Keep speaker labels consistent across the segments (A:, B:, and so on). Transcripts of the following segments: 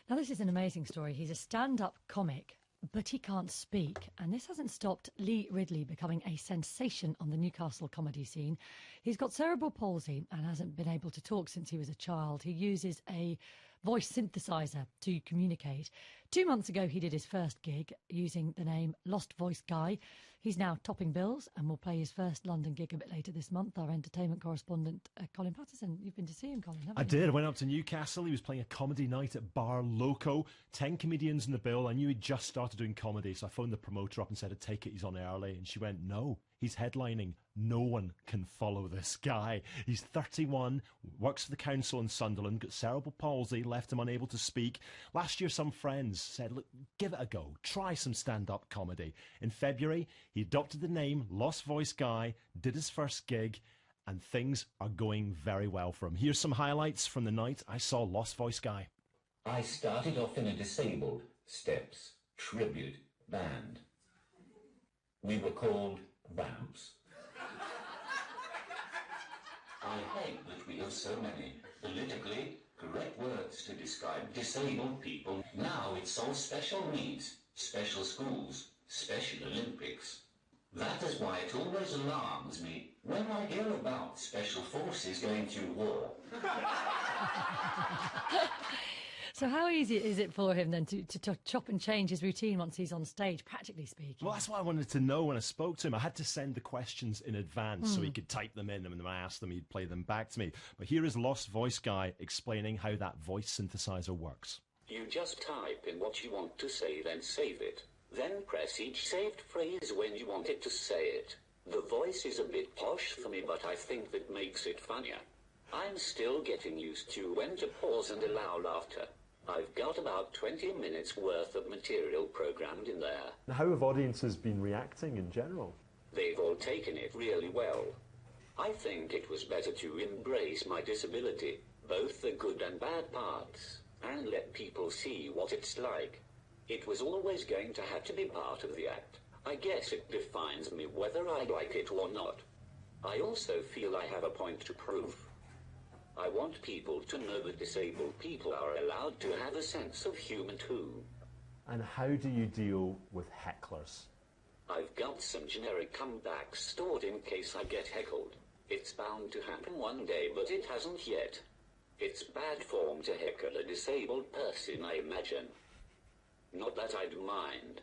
A: Now, this is an amazing story. He's a stand-up comic, but he can't speak. And this hasn't stopped Lee Ridley becoming a sensation on the Newcastle comedy scene. He's got cerebral palsy and hasn't been able to talk since he was a child. He uses a voice synthesizer to communicate. 2 months ago, he did his first gig using the name Lost Voice Guy. He's now topping bills and will play his first London gig a bit later this month. Our entertainment correspondent, Colin Patterson. You've been to see him, Colin, haven't you?
B: I did. I went up to Newcastle. He was playing a comedy night at Bar Loco. 10 comedians in the bill. I knew he'd just started doing comedy, so I phoned the promoter up and said, I'd take it, he's on early. And she went, no, he's headlining. No one can follow this guy. He's 31, works for the council in Sunderland, got cerebral palsy, left him unable to speak. Last year, some friends said, look, give it a go. Try some stand-up comedy. In February, he adopted the name Lost Voice Guy, did his first gig, and things are going very well for him. Here's some highlights from the night I saw Lost Voice Guy.
C: I started off in a disabled Steps tribute band. We were called Vamps. I hate that we have so many politically correct words to describe disabled people. Now it's all special needs, special schools, Special Olympics. That is why it always alarms me when I hear about special forces going to war.
A: So how easy is it for him then to chop and change his routine once he's on stage, practically speaking?
B: Well, that's what I wanted to know when I spoke to him. I had to send the questions in advance so he could type them in, and when I asked them, he'd play them back to me. But here is Lost Voice Guy explaining how that voice synthesizer works.
D: You just type in what you want to say, then save it. Then press each saved phrase when you want it to say it. The voice is a bit posh for me, but I think that makes it funnier. I'm still getting used to when to pause and allow laughter. I've got about 20 minutes worth of material programmed in there.
E: How have audiences been reacting in general?
D: They've all taken it really well. I think it was better to embrace my disability, both the good and bad parts, and let people see what it's like. It was always going to have to be part of the act. I guess it defines me whether I like it or not. I also feel I have a point to prove. I want people to know that disabled people are allowed to have a sense of humour too.
E: And how do you deal with hecklers?
D: I've got some generic comebacks stored in case I get heckled. It's bound to happen one day, but it hasn't yet. It's bad form to heckle a disabled person, I imagine. Not that I'd mind.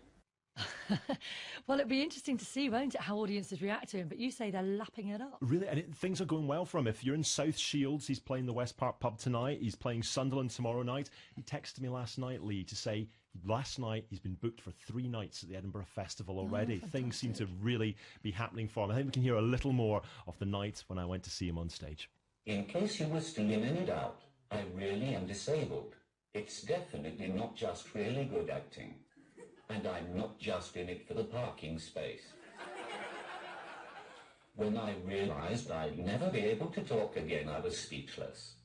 A: Well, it'd be interesting to see, won't it, how audiences react to him, but you say they're lapping it up.
B: Really, and things are going well for him. If you're in South Shields, he's playing the West Park pub tonight. He's playing Sunderland tomorrow night. He texted me last night, Lee, to say last night he's been booked for 3 nights at the Edinburgh Festival already. Things seem to really be happening for him. I think we can hear a little more of the night when I went to see him on stage.
C: In case you were still in any doubt, I really am disabled. It's definitely not just really good acting. And I'm not just in it for the parking space. When I realised I'd never be able to talk again, I was speechless.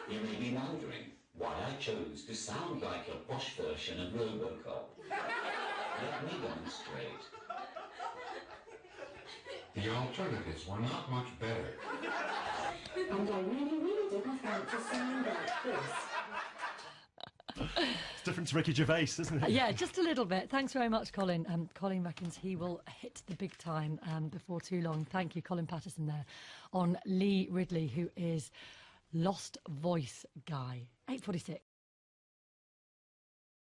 C: You may be wondering why I chose to sound like a posh version of Robocop. Let me demonstrate.
F: The alternatives were not much better.
G: And I really didn't fancy sound like this.
B: It's different to Ricky Gervais, isn't it?
A: Yeah, just a little bit. Thanks very much, Colin. Colin reckons he will hit the big time before too long. Thank you, Colin Patterson there on Lee Ridley, who is Lost Voice Guy. 8:46.